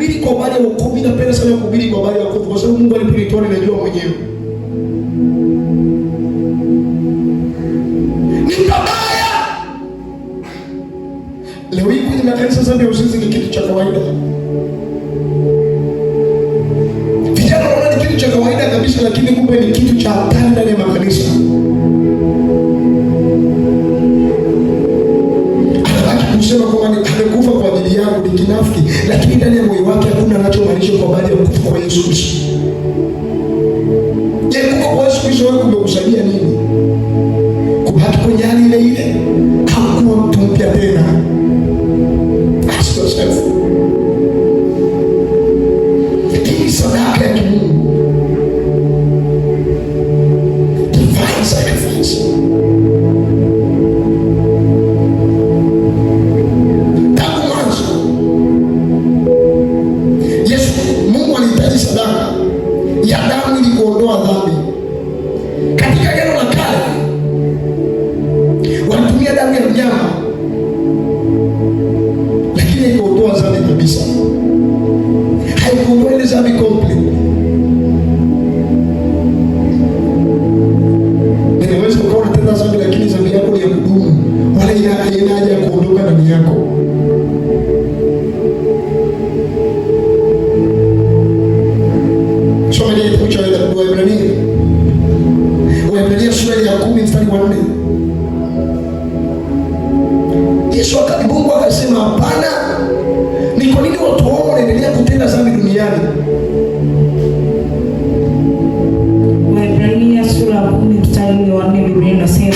kuhubiri kwa habari ya wokovu. Napenda sana kuhubiri kwa habari ya wokovu kwa sababu Mungu aliponitoa ninajua mwenyewe. Ni kabaya. Leo hii kwenye makanisa zambi ya uzinzi ni kitu cha kawaida. Vijana wanaona ni kitu cha kawaida kabisa, lakini kumbe ni kitu cha hatari ndani ya makanisa. Anabaki kusema kwamba amekufa kwa ajili yangu, ni kinafiki, lakini ndani ya moyo wake hakuna anachomaanisha kwa habari ya kufa kwa Yesu Kristo. Je, kufa kwa Yesu Kristo wewe kumekusaidia nini? Kubaki kwenye hali ile ile, hakuwa mtu mpya tena. Ask yourself. Hii sadaka ya Mungu. Divine sacrifice. Tangu mwanzo Yesu, Mungu alihitaji sadaka ya damu ili kuondoa dhambi. Katika Agano la Kale walitumia damu ya mnyama, lakini haikuondoa dhambi kabisa. Haikuondoa ile dhambi complete. Ninaweza ukawa unatenda dhambi lakini dhambi yako ni ya kudumu, wala haina haja ya kuondoka ndani yako. Soma ile kitabu cha Waebrania sura ya 10 mstari wa 4. Yesu Mungu akasema hapana, ni kwa nini watu wao wanaendelea kutenda dhambi duniani? Waebrania sura ya 10 mstari wa 4, Biblia inasema,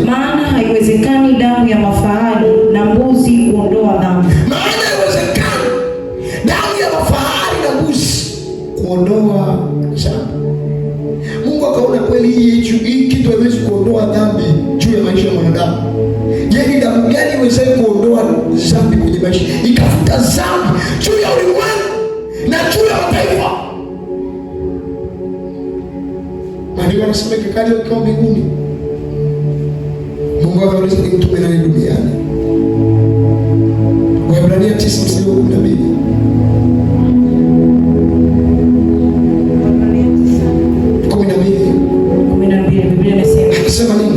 maana haiwezekani damu ya mafahali na mbuzi kuondoa dhambi. Maana haiwezekani damu ya mafahali na mbuzi kuondoa dhambi. Mungu akaona kweli hii kitu haiwezi kuondoa dhambi juu ya maisha ya mwanadamu. Je, ni damu gani iwezaye kuondoa dhambi kwenye maisha? Ikafuta dhambi juu ya ulimwengu na juu ya mataifa. Maandiko yanasema ikikali ukiwa mbinguni, Mungu akauliza ni mtume nani duniani? Waebrania 9 mstari wa 12.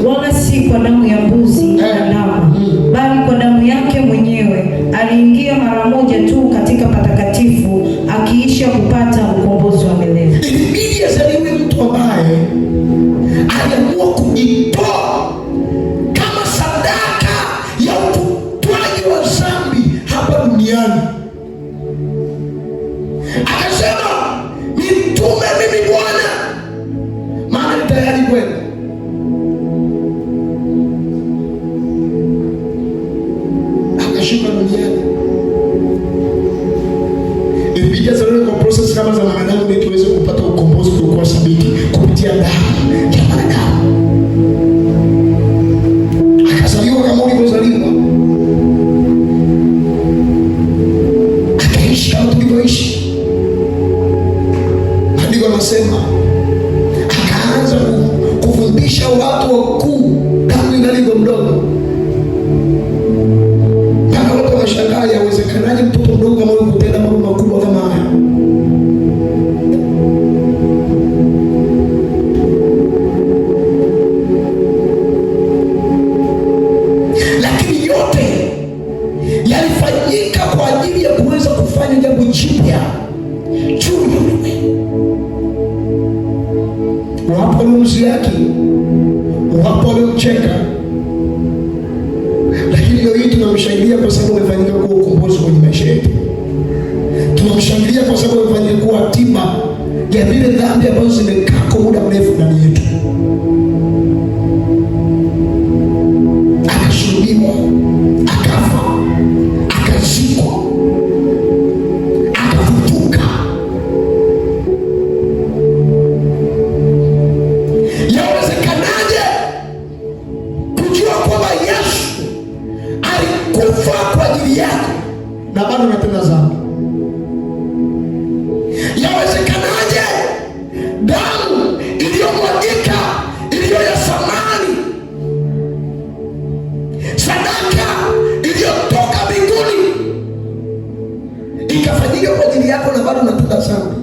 Wala si kwa damu ya mbuzi na ndama, bali kwa damu yake mwenyewe aliingia mara moja tu katika patakatifu, akiisha kupata ukombozi wa milele. Ilibidi azaliwe mtu ambaye aliamua kujitoa kama sadaka ya utwaji wa dhambi hapa duniani. Akasema nitume mimi Bwana, maana tayari kwenda. Akashuka duniani. Ilibidi azaliwe kwa process kama za wanadamu ili tuweze kupata ukombozi kwa sabiti kupitia damu ya wanadamu. Akazaliwa kama ulivyozaliwa, akaishi kama tulivyoishi. Maandiko yanasema akaanza kufundisha watu wakuu tangu ingali mdogo. Mpaka watu wanashangaa, yawezekanaje mtoto mdogo kama huyu kutenda mambo makubwa kama haya? Lakini yote yalifanyika kwa ajili ya kuweza kufanya jambo jipya juu ya ulimwengu. Wapo waliomsiaki, wapo waliomcheka, lakini leo hii tunamshangilia kwa sababu amefanyika kuwa ukombozi kwenye maisha yetu. Tunamshangilia kwa sababu amefanyika kuwa tiba ya vile dhambi ambazo zimekaa kwa muda mrefu ndani yetu. Akasulubiwa, akafa, akazikwa, akafufuka. Yawezekanaje kujua kwamba Yesu alikufa kwa ajili yako na bado unatenda dhambi? Yawezekanaje damu iliyomwagika iliyo ya thamani, sadaka iliyotoka mbinguni ikafanyika kwa bado unatenda dhambi,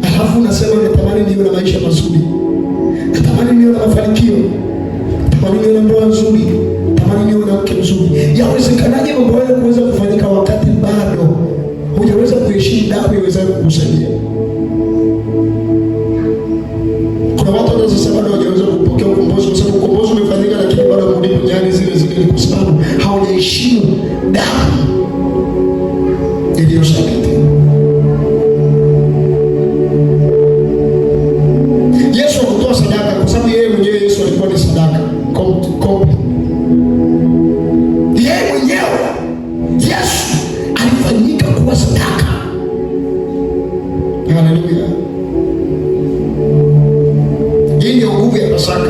alafu unasema natamani niwe na maisha mazuri, natamani niwe na mafanikio, natamani niwe na ndoa nzuri, natamani niwe na mke mzuri. Yawezekanaje mambo hayo kuweza kufanyika wakati bado hujaweza kuheshimu damu iwezayo kukusaidia? Kuna watu wanasema bado hawajaweza kupokea ukombozi kwa sababu ukombozi umefanyika, lakini bado wanarudi kwenye hali zile zile kwa sababu hawajaheshimu damu iliyosabiti. Yesu hakutoa sadaka kwa sababu yeye mwenyewe Yesu alikuwa ni sadaka komple. Yeye mwenyewe Yesu alifanyika kuwa sadaka. Haleluya. Hii ndio nguvu ya Pasaka.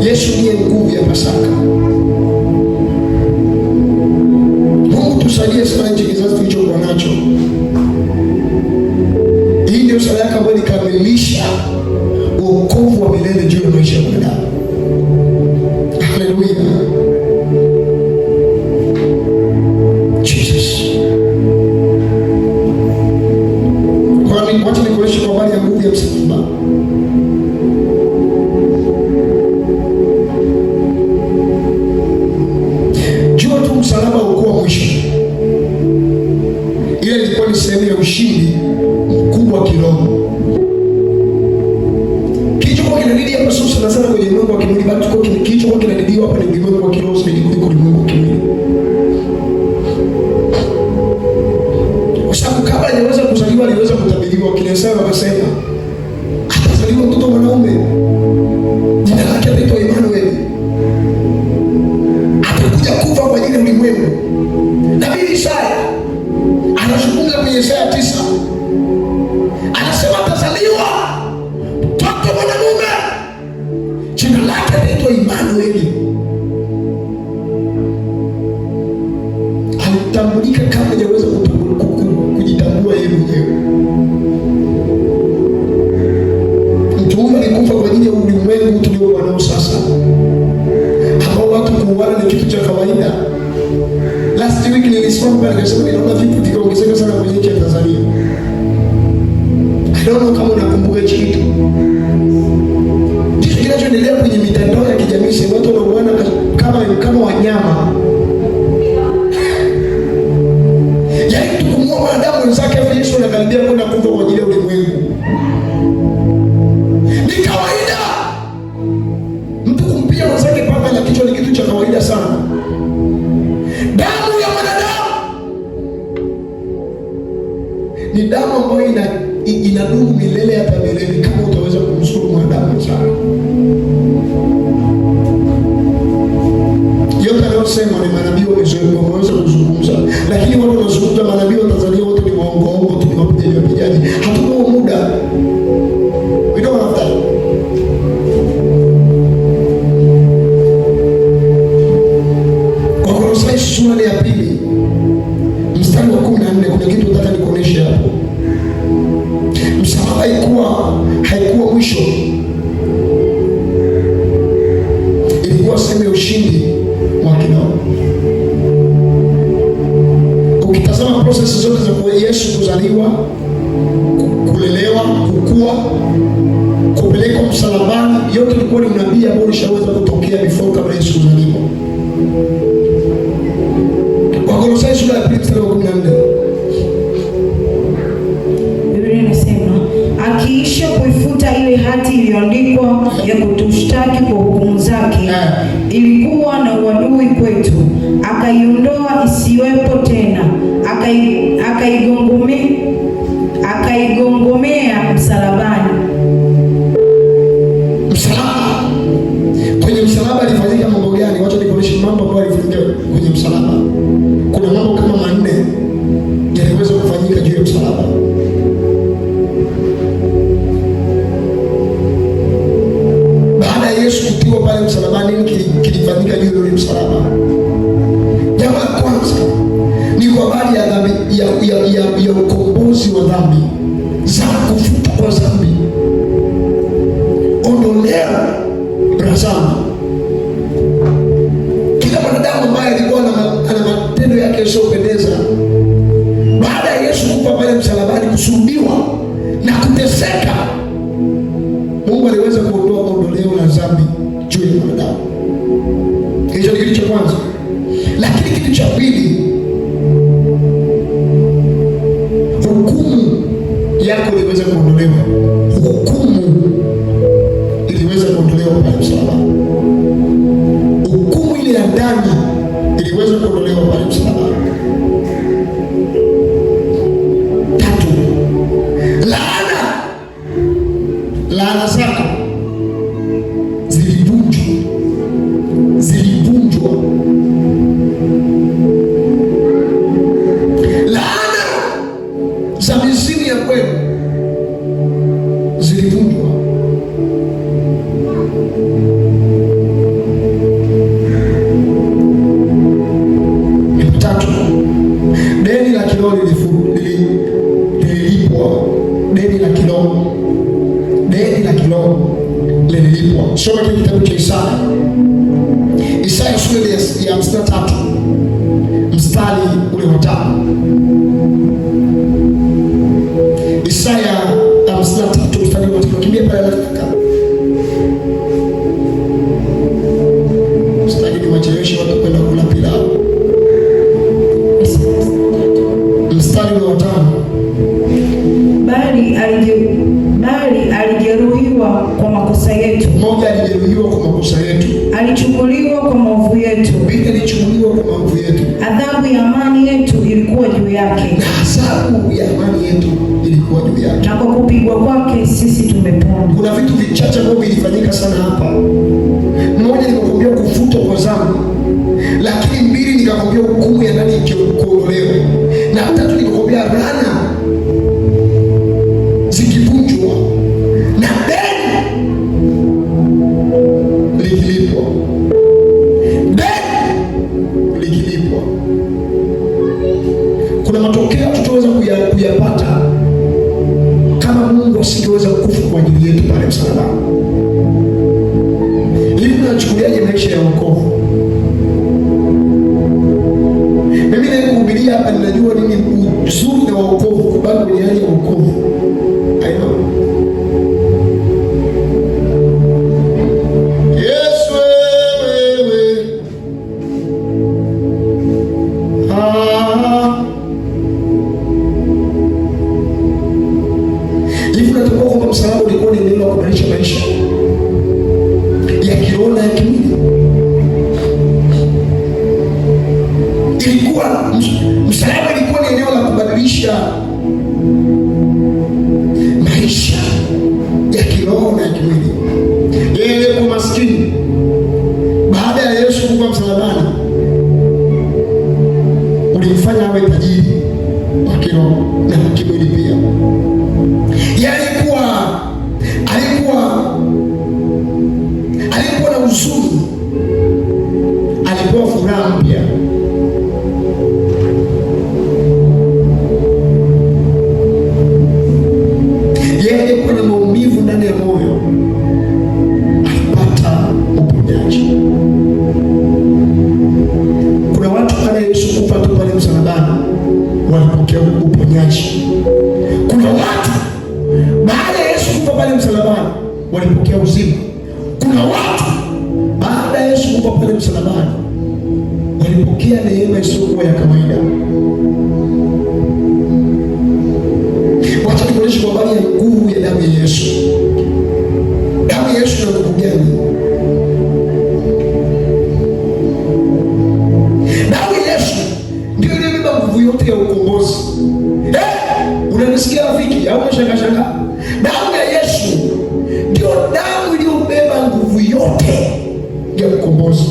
Yesu ndiye nguvu ya Pasaka. Mungu tusaidie sana hichi kizazi tulichokuwa nacho. Hii ndio sadaka ambayo ilikamilisha wokovu wa milele juu ya maisha ya mwanadamu. Haleluya. Jesus. Wacha nikuonyeshe kwa habari ya nguvu ya msalaba. Jua tu msalaba haukuwa mwisho. Ile ilikuwa ni sehemu ya ushindi mkubwa kiroho. Kilichokuwa kinadidi hapa sio sana sana kwenye ulimwengu wa kimwili, bali kilichokuwa kinadidiwa hapa ni ulimwengu wa kiroho zaidi kuliko ulimwengu wa kimwili. Kwa sababu kabla hajaweza kuzaliwa aliweza kutabiriwa, kinesema akasema atazaliwa mtoto mwanaume, jina lake ataitwa Emmanuel, atakuja kufa kwa ajili ya ulimwengu. Nabii Isaya anazungumza kwenye Isaya 9, anasema atazaliwa mtoto mwanamume, jina lake ataitwa Emmanuel. Alitambulika kabla hajaweza kujitambua yeye mwenyewe. Mtume alikufa kwa ajili ya ulimwengu tuliokuwa nao sasa, ambao watu kuuana ni kitu cha kawaida. Last week nilisoma pale nikasema ninaona vitu vikaongezeka sana kwenye nchi ya Tanzania. I don't know kama unakumbuka hicho kitu. Kitu kinachoendelea kwenye mitandao ya kijamii, sasa watu wanauana kama wanyama. Mwanadamu wenzake Yesu anakaribia kwenda kufa kwa ajili ya ulimwengu. Ni kawaida mtu kumpiga mwenzake panga na kichwa, ni kitu cha kawaida sana. Damu ya mwanadamu ni damu ambayo inadumu milele hata milele, kama utaweza kumsuru mwanadamu sana. Yote anayosema ni manabii wameweza kuzungumza, lakini watu wanazungumza manabii wa Tanzania wote ni waongo, tu ni wapigaji. Hatuna muda. We don't have that. Kwa Kolosai sura ya 2 mstari wa 14 kuna kitu nataka nikuoneshe hapo. Msalaba haikuwa mwisho, ilikuwa sehemu ya ushindi wa kiroho. Ukitazama process zote za Yesu kuzaliwa, kulelewa, kukua, kupelekwa msalabani, yote ilikuwa ni unabii ambao ulishaweza kutokea before kabla Yesu kuzaliwa. Wakolosai sura ya 2 mstari wa 14. Biblia inasema akiisha kuifuta ile hati iliyoandikwa ya kutushtaki kwa hukumu zake, ilikuwa na uadui kwetu, akaiondoa isiwepo tena, akaigongomea msalabani. Msalaba. Kwenye msalaba alifanyika mambo gani? Wacha nikuonyeshe mambo ambayo alifanyika kwenye msalaba. Kuna mambo kama 4 yaliweza kufanyika juu ya msalaba. Baada ya Yesu kutiwa pale msalabani, kilifanyika juu ya msalaba. Jambo la kwanza ni kwa habari ya dhambi, ya ukombozi wa dhambi, za kufuta kwa dhambi, ondoleo la dhambi. Kila mwanadamu ambaye alikuwa ana matendo yake yasiyopendeza dhambi juu ya mwanadamu. Hicho ni kitu cha kwanza. Lakini kitu cha pili, hukumu yako iliweza kuondolewa. Hukumu iliweza kuondolewa pale msalabani. Hukumu ile ya ndani iliweza kuondolewa pale msalabani. Tatu, laana zako zilivunjwa. Laana za mizimu ya kwenu zilivunjwa. Tatu, deni la kiroho lililipwa. Deni la kiroho lililipwa. Soma kile kitabu cha Isaya sura ya 53 mstari ule wa 5. Isaya 53 mstari wa 5. Kimbia pale haraka. Mstari ni wachelewesha watu kwenda kula pilau. Mstari wa 5. Bali alijeruhiwa kwa makosa yetu. Mmoja alijeruhiwa kwa makosa yetu. Alichukuliwa kwa maovu yetu. Alichukuliwa kwa maovu yetu. Adhabu ya amani yetu ilikuwa juu yake. Adhabu ya amani yetu ilikuwa juu yake. Na kwa kupigwa kwake sisi tumepona. Kuna vitu vichache ambavyo vilifanyika sana hapa. Mmoja nikakwambia kufutwa kwa dhambi. Lakini mbili nikakwambia hukumu ya ndani ikiondolewa. Na tatu nikakwambia laana zikivunjwa na deni likilipwa. Deni likilipwa, kuna matokeo tutaweza kuyapata kama Mungu asingeweza kufa kwa ajili yetu pale msalabani. Hivi unachukuliaje maisha ya wokovu? Mimi nakuhubiria hapa, ninajua nini uzuri wa wokovu, kubaki kwenye hali ya wokovu. I know. Yesu wewe. Hivi unatambua kwamba msalaba ulikuwa ni neno la kubadilisha maisha ya kiroho na ya kimwili? Msalaba ilikuwa ni eneo la kubadilisha maisha ya kiroho na ya kimwili. Yeye kwa maskini, baada ya Yesu kufa msalabani, ulimfanya awe tajiri wa kiroho na wa kimwili pia. Yeye alikuwa na huzuni, alipewa furaha mpya. Yeye kwenye maumivu ndani ya moyo alipata uponyaji. Kuna watu baada ya Yesu kufa tu pale msalabani walipokea uponyaji. Kuna watu baada ya Yesu kufa pale msalabani walipokea uzima. Kuna watu baada ya Yesu kufa pale msalabani walipokea neema isiyokuwa ya kawaida. Wacha nikuonyeshe kwa habari ya nguvu ya damu ya Yesu. Damu ya Yesu ina nguvu gani? Damu ya Yesu ndio ilibeba nguvu yote ya ukombozi. Unanisikia rafiki au unashangaa? Damu ya Yesu ndio damu iliyobeba nguvu yote ya ukombozi.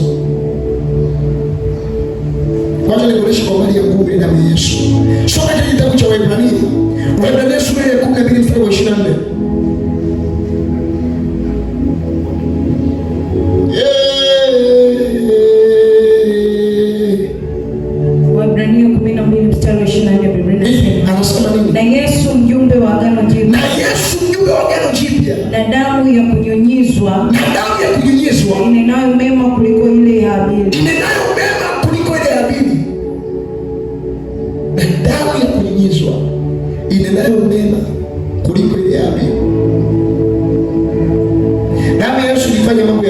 Wacha nikuonyeshe kwa habari ya nguvu ya damu ya Yesu. Soma kile kitabu cha Waebrania sura ya 12 mstari wa 24. Waebrania 12 mstari wa 24, Biblia anasema nini? Na Yesu mjumbe wa agano jipya, na damu ya kunyunyizwa inenayo mema kuliko ile ya Habili. Na damu ya kunyunyizwa inenayo mema kuliko ile ya Habili. Damu ya Yesu ilifanya mambo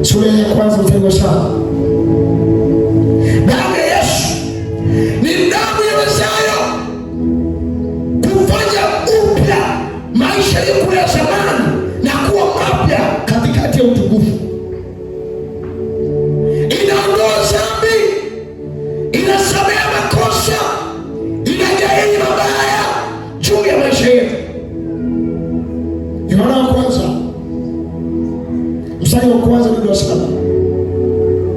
sura ya kwanza mstari wa 7. Damu ya Yesu ni damu iwezayo kufanya upya maisha yetu ya zamani na kuwa mapya katikati ya utukufu. Inaondoa dhambi, inasamehe makosa, inagairi mabaya juu ya maisha yetu. Yohana wa kwanza mstari wa kwanza hadi wa 7.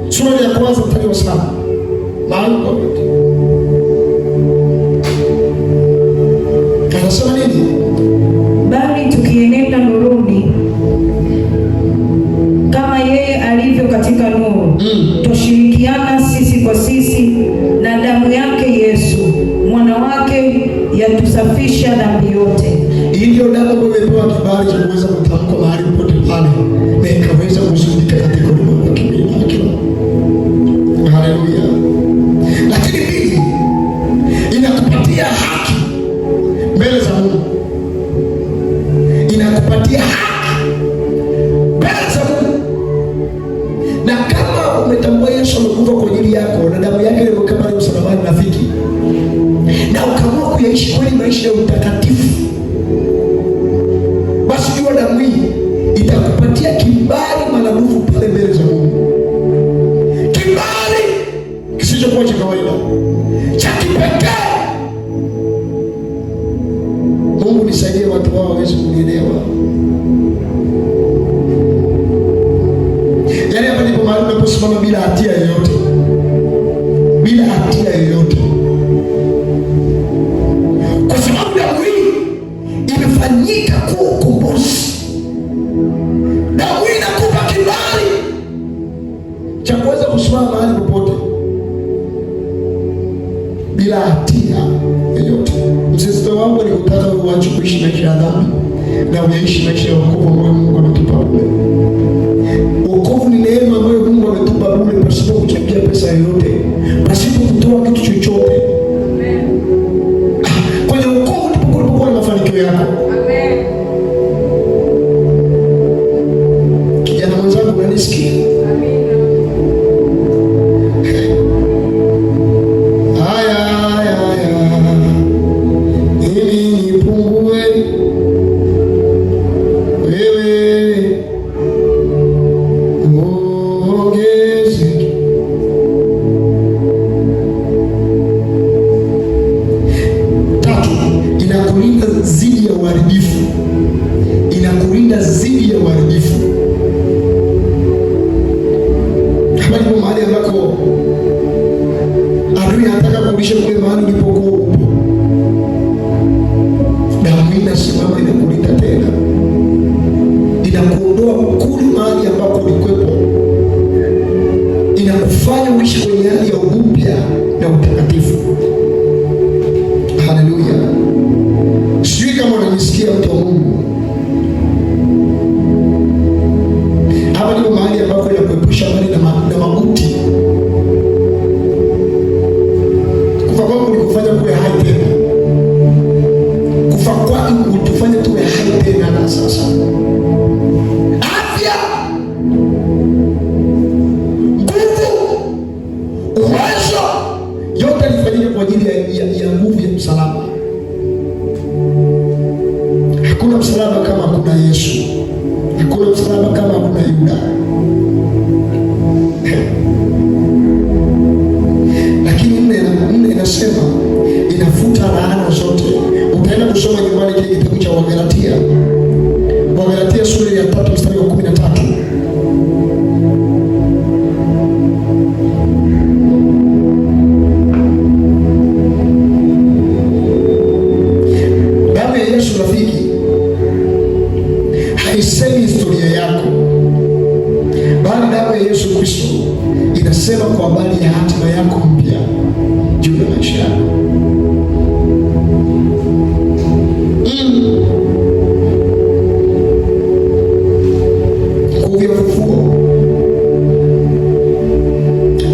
Sura ya kwanza mstari wa 7. Mahali popote anasema nini? Bali tukienenda nuruni kama yeye alivyo katika nuru, tushirikiana sisi kwa sisi, na damu yake Yesu mwana wake yatusafisha dhambi yote. Hii ndio damu ambayo imepewa kibali cha kuweza kutamka mahali popote pale na ikaweza kuzunguka katika ulimwengu wa kimwili. Haleluya. Lakini pili, inakupatia haki mbele za Mungu. Inakupatia haki mbele za Mungu. Na kama umetambua Yesu amekufa kwa ajili yako na damu yake imewekwa pale msalabani, rafiki, na ukaamua kuyaishi kweli maisha ya utakatifu, basi jua damu hii itakupatia kibali maradufu pale mbele za Mungu. Kibali kisichokuwa cha kawaida, cha kipekee. Mungu nisaidie watu wao waweze kunielewa. Yaani hapa ndipo mahali unaposimama bila hatia yoyote, bila hatia yoyote, kwa sababu damu hii imefanyika kuwa ukombozi. Damu hii inakupa kibali cha kuweza kusimama mahali popote bila hatia yoyote. Msisitizo wangu ni kutaka uache kuishi maisha ya dhambi na uyaishi maisha ya wokovu ambayo Mungu ametupa bure. Wokovu ni neema ambayo Mungu ametupa bure, pasipo kuchangia pesa yoyote, pasipo kutoa kitu chochote. Kwenye wokovu ndipo kulipokuwa na mafanikio yako. Amen. Kijana mwenzangu, unanisikia? Inakulinda zidi ya uharibifu. Hapa ndipo mahali ambako adui anataka kurudisha kule mahali ulipokuwa upo. Damu inasimama inakulinda tena, inakuondoa kule mahali ambako ulikuwepo, inakufanya uishi kwenye hali ya upya na utakatifu. Haleluya. Sijui kama unanisikia mtu wa Mungu. Hapa ndipo mahali ambapo inakuepusha mbali na mauti. Kufa kwako ulikufanya kuwe hai tena. Kufa kwako utufanye tuwe hai tena. Na sasa afya, nguvu, uwezo, yote yalifanyika kwa ajili ya nguvu ya msalaba. Hakuna msalaba kama hakuna Yesu. Hakuna msalaba kama hakuna Yuda. Lakini nne inasema inafuta laana zote. Utaenda kusoma nyumbani kile kitabu cha Wagalatia. Wagalatia sura ya 3 mstari wa 13. Damu ya Yesu, rafiki, haisemi historia yako, bali damu ya Yesu Kristo inasema kwa habari ya hatima yako mpya juu ya maisha yako. Nguvu ya ufufuo.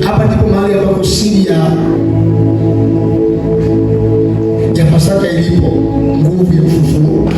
Hapa ndipo mahali ambapo siri ya Pasaka ilipo. Nguvu ya ufufuo.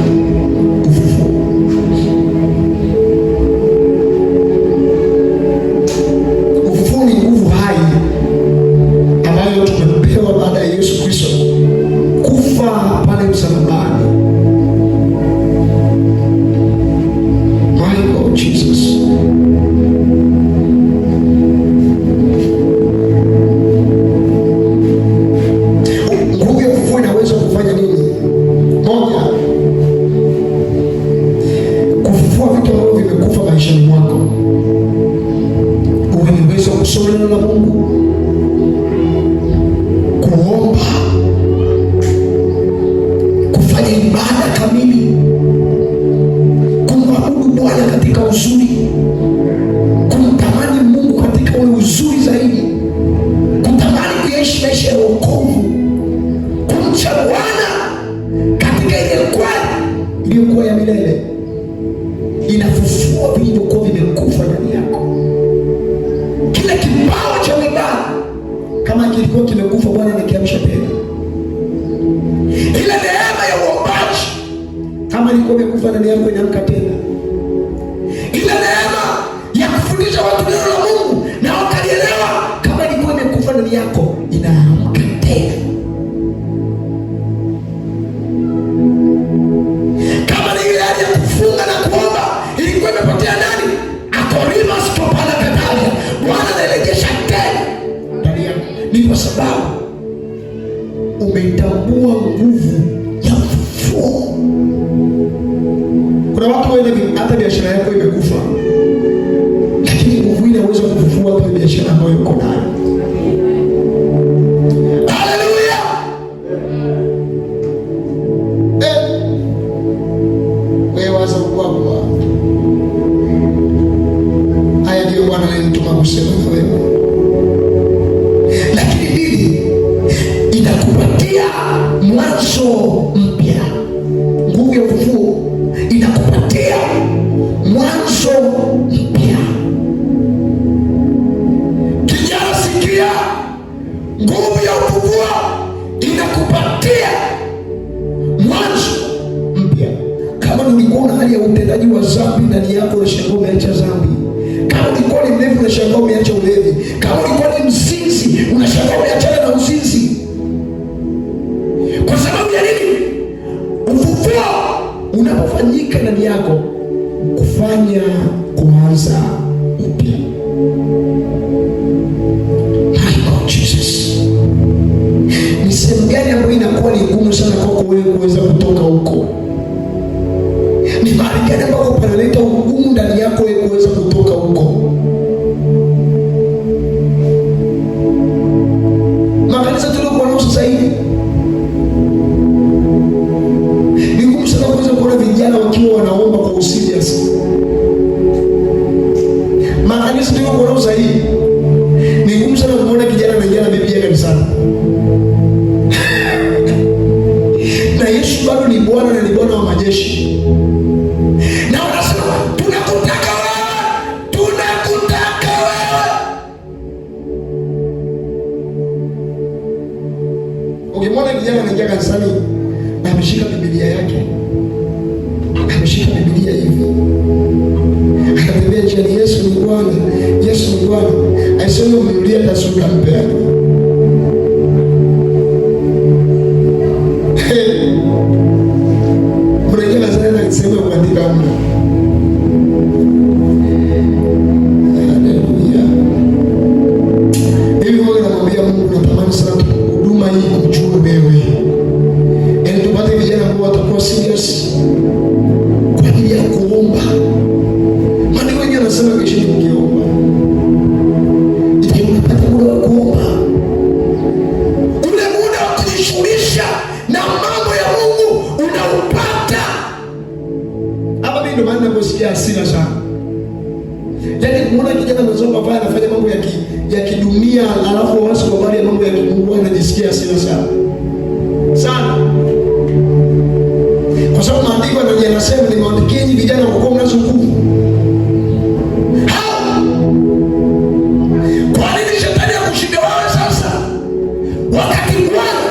kusoma neno la Mungu, kuomba, kufanya ibada kamili, kumwabudu Bwana katika uzuri, kumtamani Mungu katika ule uzuri zaidi, kutamani kuishi maisha ya wokovu, kumcha Bwana katika ile kweli iliyokuwa ya milele, inafufua vilivyokuwa vimekufa ndani yako. Kile kipawa cha ibada kama kilikuwa kimekufa, Bwana anakiamsha tena. Ile neema ya uombaji kama ilikuwa imekufa ndani yako, inaamka tena. Ile neema ya kufundisha watu neno la Mungu na wakalielewa, kama ilikuwa imekufa ndani yako, inaamka tena. Kama ni ile hali ya kufunga na kuomba ilikuwa imepotea ndani, akorima stopala katalia, Bwana anarejesha tena ndani yako. Ni kwa sababu umeitambua nguvu ya ufufuo. Kuna watu wengi hata biashara yako imekufa, lakini nguvu ile inaweza kufufua hata biashara ambayo uko nayo. Haleluya! Wewe waza kwa haya ndio Bwana alinituma kusema na wewe. Lakini dini inakupatia mwanzo mpya. Nguvu ya ufufuo inakupatia mwanzo mpya. Kijana, sikia, nguvu ya ufufuo inakupatia mwanzo mpya. Kama ulikuwa una hali ya utendaji wa dhambi ndani yako, unashangaa umeacha dhambi. Kama ulikuwa ni mlevi, unashangaa umeacha ulevi. Kama ulikuwa ni mzinzi, unashangaa umeachana na uzinzi. Kwa sababu ya nini? Ufufuo unapofanyika ndani yako, kufanya kuanza upya. Jesus, ni sehemu gani ambayo inakuwa ni ngumu sana kwako wewe kuweza kutoka huko? Ni mahali gani ambapo panaleta ugumu ndani yako wewe kuweza kutoka huko? Makanisa tuliokuwa nao sasa hivi ni ngumu sana kuweza kuona vijana wakiwa wanaomba kwa userious. Makanisa tuliokuwa nao sasa hivi ni ngumu sana kuona kijana anaingia na Biblia kanisani. Na Yesu bado ni Bwana na ni Bwana wa majeshi. Na wanasema tunakutaka wewe, tunakutaka wewe. Ukimwona kijana anaingia kanisani na ameshika Biblia yake, ameshika Biblia hivi, akatembea njiani, Yesu ni Bwana, Yesu ni Bwana, aiseme umnunulie taswira mpya. Unaingia kanisani na kisema kuandika mna. Haleluya. Hivi Mungu anamwambia Mungu, natamani sana huduma hii kujua wewe. Yaani tupate vijana ambao watakuwa serious kwa ajili ya kuomba. Maana wengi wanasema kesho nikiomba. Ikiwa unapata muda wa kuomba, ule muda wa kujishughulisha na mambo ya Mungu unaupata. Hapa mimi ndo maana naposikia hasira sana. Yaani kuona kijana mzee pale anafanya mambo ya kidunia, alafu wasi kwa bali ya mambo ya Mungu, anajisikia hasira sana. Sana. Kwa sababu maandiko yanasema, nimewaandikieni vijana kwa kuwa mnazo nguvu. Kwa nini shetani akushinda wewe sasa? Wakati Bwana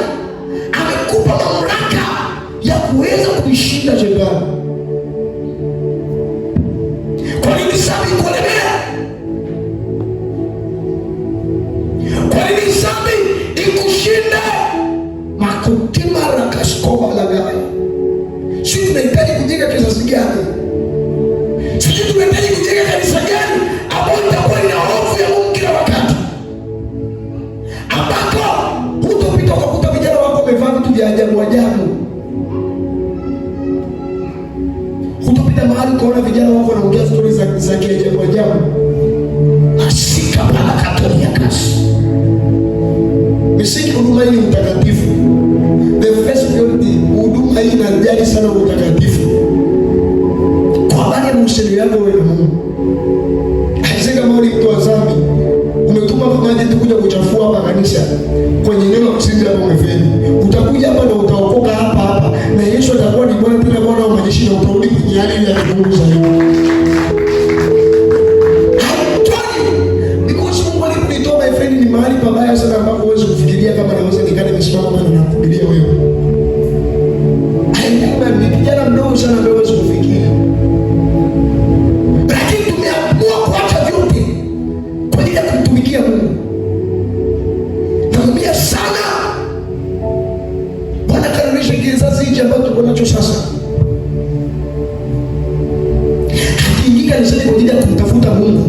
amekupa mamlaka ya kuweza kuishinda shetani. Kwa nini dhambi ikulemea? Kwa nini dhambi ikushinde? Makutima la kaskoba la gaya. Sisi tunahitaji kujenga kizazi gani? Sisi tunahitaji kujenga kanisa gani ambalo litakuwa lina hofu ya Mungu kila wakati, ambako hutopita ukakuta vijana wako wamevaa vitu vya ajabu ajabu. Hutopita mahali ukaona vijana wako wanaongea stori za kiajabu ajabu. Asika pala kato nimesimama hapa na nakuhubiria wewe. Ni kijana mdogo sana ambaye huwezi kufikia, lakini tumeamua kuacha vyote kwa ajili ya kumtumikia Mungu. Naumia sana. Bwana karibisha kizazi hiki ambacho tuko nacho sasa. Hakiingia kanisani kwa ajili ya kumtafuta Mungu,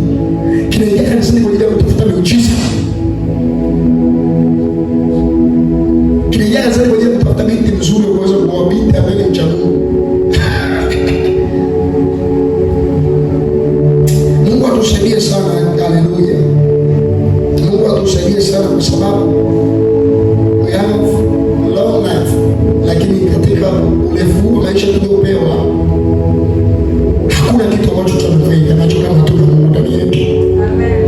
kinaingia kanisani kwa ajili ya kutafuta miujiza. Kinaingia kanisani kwa ajili ya kutafuta binti mzuri uweze kuoa, binti ambaye ni mcha Mungu. Mungu atusaidie sana. Haleluya. Mungu atusaidie sana kwa sababu we have long life, lakini katika urefu wa maisha tuliopewa hakuna kitu ambacho tunafaida nacho kama tuna Mungu ndani yetu. Amen.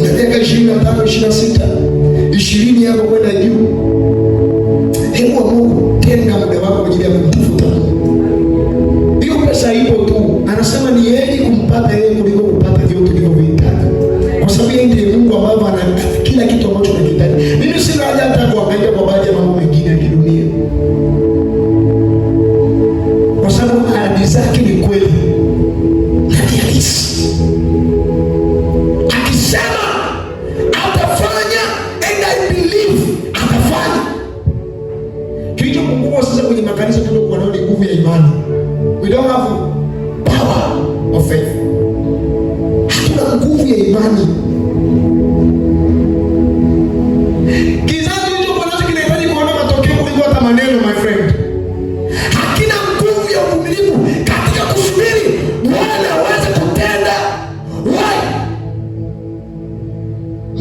Miaka 25, 26, 20 hapo kwenda juu. Hebu Mungu tenga muda wako kwa ajili ya kumtafuta Mungu. Hiyo pesa ipo tu. Anasema ni heri kumpata yeye kuliko kupata vyote tulivyohitaji. Kwa sababu yeye ndiye Mungu ambaye ana kila kitu ambacho tunahitaji. Mimi sina haja hata kuangaika kwa baadhi ya mambo mengine ya kidunia. Kwa sababu ahadi zake ni kweli. Na ni halisi. Akisema atafanya, and I believe atafanya. Kilichopungua sasa kwenye makanisa tuliokuwa nayo ni nguvu ya imani. We don't have power of faith. Hatuna nguvu ya imani. Kizazi kilichokuwa nacho kinahitaji kuona matokeo kuliko hata maneno, my friend. Hakina nguvu ya uvumilivu katika kusubiri Bwana aweze kutenda. Why?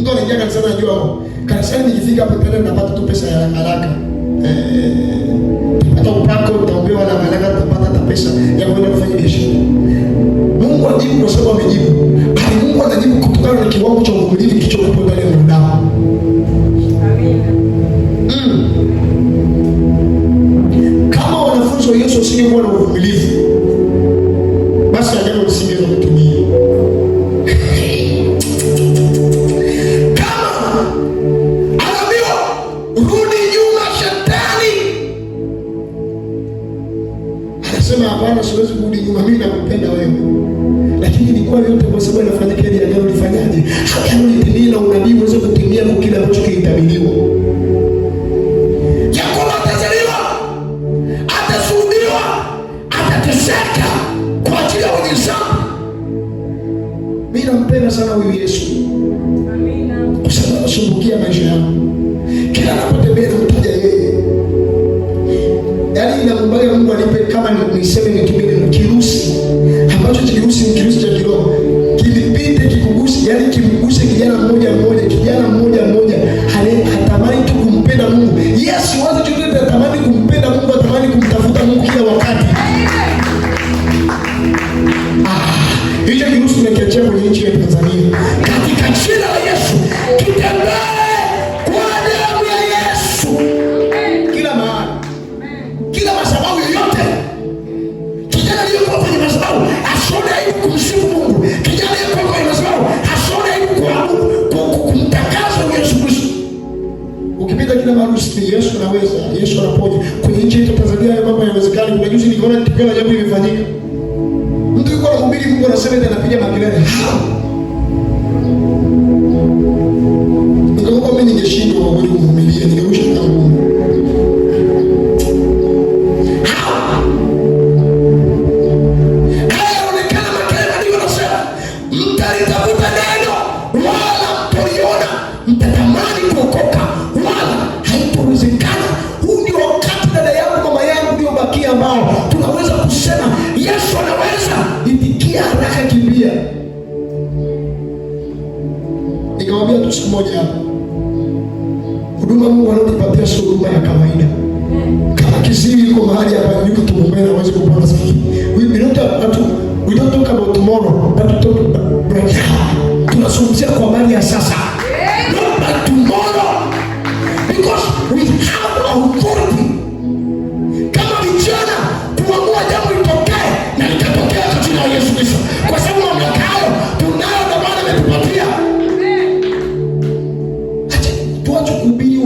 Mtu anaingia kanisani anajua kanisani nikifika hapo tena napata tu pesa ya haraka. Hata upako utaombewa na malaika utapata hata pesa ya kwenda kufanya biashara. Mungu ajibu kwa sababu amejibu. Bali Mungu anajibu kutokana na kiwango cha uvumilivu kilichokuwa ndani ya mwanadamu. Amina. Kama wanafunzi wa Yesu wasingekuwa na uvumilivu, basi agano lisingeweza kutimia. Kama anaambiwa rudi nyuma shetani, anasema hapana, siwezi kurudi nyuma, mimi nakupenda wewe. Lakini ni kwa yote kwa sababu inafanyika ile agano lifanyaje? Agano litimie na unabii uweze kutimia kwa kile ambacho kilitabiriwa. Yakobo atazaliwa, atasulubiwa, atateseka kwa ajili ya wenye dhambi. Mimi nampenda sana huyu Yesu. Amina. Kwa sababu anasumbukia maisha yangu. Kila anapotembea namtaja yeye. Yaani ninamwambia Mungu anipe kama niseme nitumie kirusi ambacho kirusi ni kirusi cha kiroho. Kilipite kikugusi, yaani kimguse kijana mmoja mmoja hatamani tu kumpenda Mungu. Yes, wazo chochote hatamani kumpenda Mungu, hatamani kumtafuta Mungu kila wakati. Hicho kirusi tumekiachia kwenye nchi ya Tanzania. Katika jina la Yesu, kitembee kwa damu ya Yesu. Kila mahali. Kila madhabahu yoyote. Kijana aliyekuwa kwenye madhabahu asione aibu kumsifu Mungu. Kijana aliyekuwa kwenye madhabahu asione aibu kumtakaza Yesu Kristo. Ukipita kila mahali usikie Yesu anaweza, Yesu anaponya. Kwenye nchi yetu Tanzania hayo mambo hayawezekani. Kuna juzi niliona tukio la ajabu limefanyika. Mtu yuko anahubiri Mungu anasema eti anapiga makelele. Nikaomba mimi ningeshindwa kwa kweli kuvumilia, ningeusha tangu. Hayaonekana makelele ndio anasema. Mtalitafuta neno wala mtaliona, mtatamani kuokoka wala haitowezekana. Huu ndio wakati dada yangu, mama yangu ndio bakia ambao tunaweza kusema Yesu anaweza. Itikia haraka, kimbia. Nikamwambia tu siku moja hapa, huduma Mungu anayotupatia sio huduma ya kawaida. Kama kiziwi yuko mahali hapa yuko tumuombea na aweze kupona sasa. We don't talk about tomorrow, but we talk about right now. Tunazungumzia kwa habari ya sasa. Not by tomorrow. Because we have authority. Kama vijana kuamua jambo litokee na litatokea kwa jina la Yesu Kristo. Kwa sababu mamlaka hayo tunayo na Bwana ametupatia. Acha tuache kuhubiri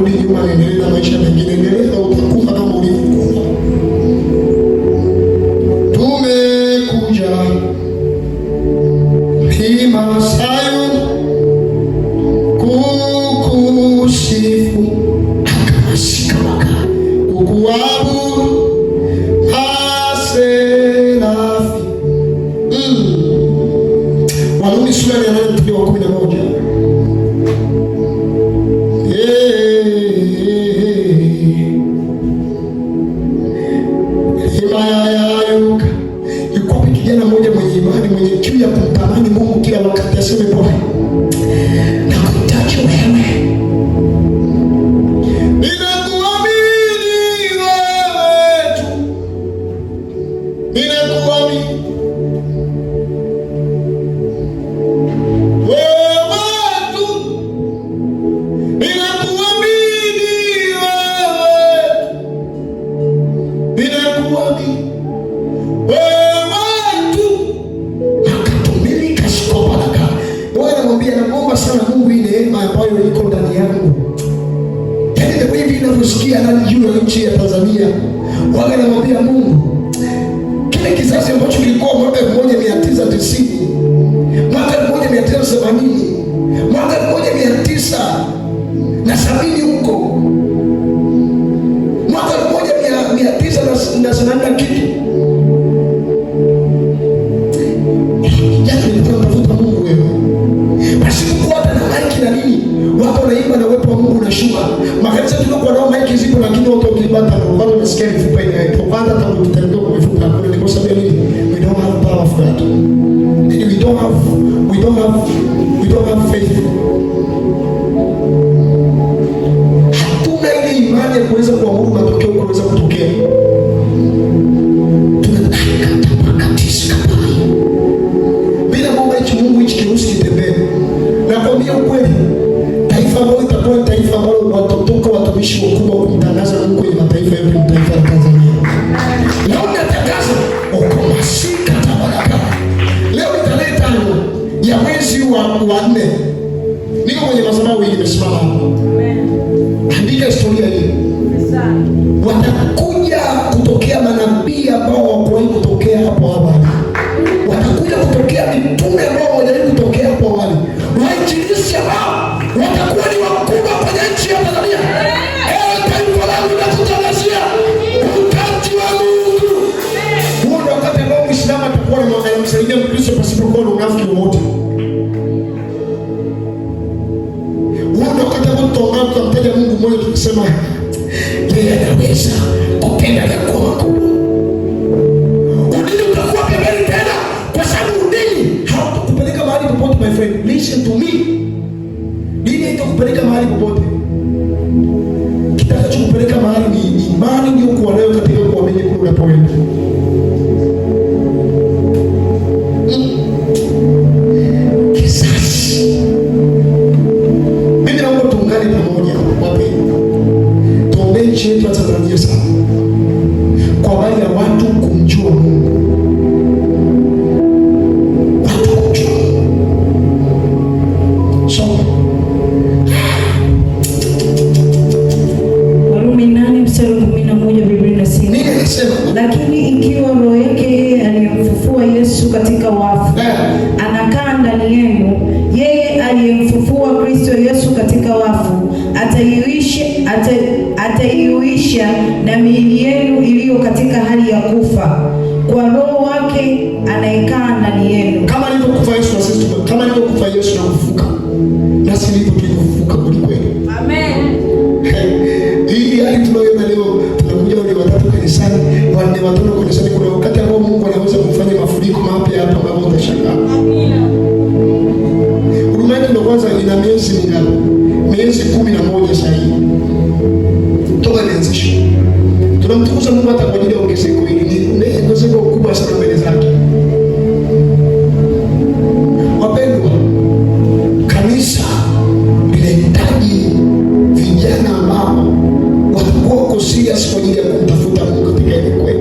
rudi nyuma, endelea na maisha mengine, endelea, utakufa kama ulivyokuwa. Tumekuja Mlima Sayuni kukusifu, akasikamaka kukuabudu aserafi. Warumi sura ya 8 mstari wa 11. Kijana mmoja mwenye imani, mwenye kiu ya kumtamani Mungu kila wakati, aseme Bwana, nakuhitaji wewe, ninakuamini wewe tu, ninakuamini wewe tu, ninakuamini wewe, ninakuamini wewe. Naomba sana Mungu ile neema ambayo iko ndani yangu. Yaani ndio hivi ninavyosikia ndani juu ya nchi ya Tanzania. Waga namwambia Mungu, kile kizazi ambacho kilikuwa mwaka 1990, mwaka 1980, mwaka 1970 huko, mwaka 1980 kitu. Yaani nilikuwa natafuta Mungu wewe. Pasipokuwa hata na maiki na nini, watu wanaimba na uwepo wa Mungu unashuka. Makanisa tuliokuwa nao maiki zipo, lakini watu wakibata na wao wanasikia mifupa inaitwa. Kwanza tangu tutaenda kwa mifupa hakuna, ni kwa sababu nini? We don't have power for that. We don't have faith. Hatuna ile imani ya kuweza kuamuru matokeo kuweza kutokea. Bila Mungu hichi Mungu hichi kirusi kitembee. Nakwambia ukweli, taifa ambalo itakuwa taifa ambalo watatoka watumishi wakubwa kumtangaza Mungu kwenye mataifa yote, ni taifa la Tanzania. Leo natangaza ukomasika tabaraka. Leo ni tarehe 5 ya mwezi wa 4. Niko kwenye madhabahu hii nimesimama hapa. Andika historia hii. Watakuja kutokea manabii ambao hawakuwahi kutokea hapo awali. Watakuja kutokea mitume ambao hawajawahi kutokea hapo awali. Wainjilisti ambao watakuwa ni wakubwa kwenye nchi ya Tanzania. Taifa langu nakutangazia ukaji wa Mungu. Huo ndio wakati ambao Muislamu atakuwa anamsaidia Mkristo pasipokuwa na unafiki wowote. Huo ndio wakati ambao tutamtaja Mungu mmoja tukisema yeye anaweza kupenda ya kuwa makubwa. Udini utakuwa pembeni tena, kwa sababu udini hautakupeleka mahali popote, my friend. Listen to me. Dini haitakupeleka mahali popote. Kitakachokupeleka mahali ni imani uliyokuwa nayo katika kuamini kule unapoenda. Kisasi. Mimi naomba tuungane pamoja wapendwa. Tuombee nchi yetu ya Tanzania sana, kwa habari ya watu kumjua Mungu. Watu kumjua Mungu. So Warumi 8 mstari wa 11, Biblia inasema, nini inasema? Lakini ikiwa roho yake yeye aliyemfufua Yesu katika wafu anakaa ndani yenu, yeye aliyemfufua Kristo Yesu katika wafu ataiuisha na miili yenu iliyo katika hali ya kufa kwa roho wake anayekaa ndani yenu. Kama alivyokufa Yesu na sisi, kama alivyokufa Yesu na kufufuka, nasi ndivyo tulivyofufuka kweli kweli. Amen. Hii hali tunayoona leo, tunakuja wale watatu kanisani, wanne watano kanisani, kuna wakati ambao Mungu anaweza kufanya mafuriko mapya hapa ambapo utashangaa. Amina. Huduma yetu ndio kwanza ina miezi mingapi? Miezi 11 sasa hivi. Toka nianzishe. Tunamtukuza Mungu hata kwa ajili ya ongezeko hili. Ni ongezeko kubwa sana mbele zake. Wapendwa, kanisa linahitaji vijana ambao watakuwa serious kwa ajili ya kumtafuta Mungu katika ile kweli.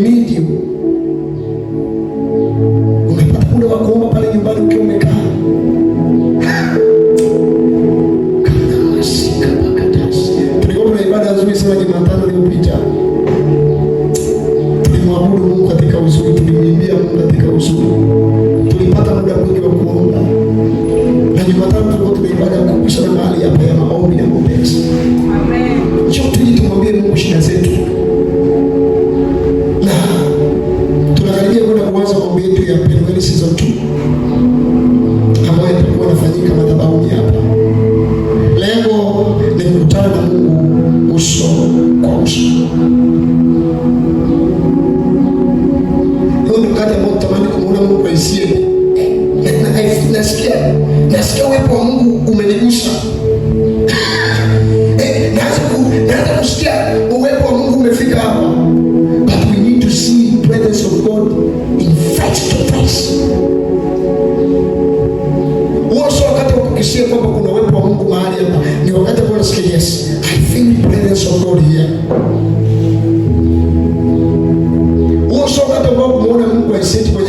need you. Unapata muda wa kuomba pale nyumbani ukiwa umekaa. Tulikuwa na ibada nzuri sana Jumatano iliyopita. Tulimwabudu Mungu katika uzuri, tulimwimbia Mungu katika uzuri. Tulipata muda mwingi wa kuomba. Na Jumatano tulikuwa tuna ibada ya kukusanya mahali hapa ya maombi na maombezi. Amen. Njoo tuje tumwambie Mungu shida zetu. Na tunakaribia kwenda kuanza maombi yetu ya Penueli season 2 ambayo itakuwa inafanyika madhabahuni hapa. Lengo ni kukutana na Mungu uso kwa uso. Hiyo ndio wakati ambao tutamani kumuona Mungu kwa hisia. Nasikia uwepo wa Mungu umenigusa. Naanza kusikia uwepo wa Mungu umefika hapa. But we need to see the presence of God in face to face. Sio wakati wa kukisia kwamba kuna uwepo wa Mungu mahali hapa. Ni wakati ambao unasikia yes, I feel the presence of God here. Sio wakati ambao unaona Mungu aiseti kwenye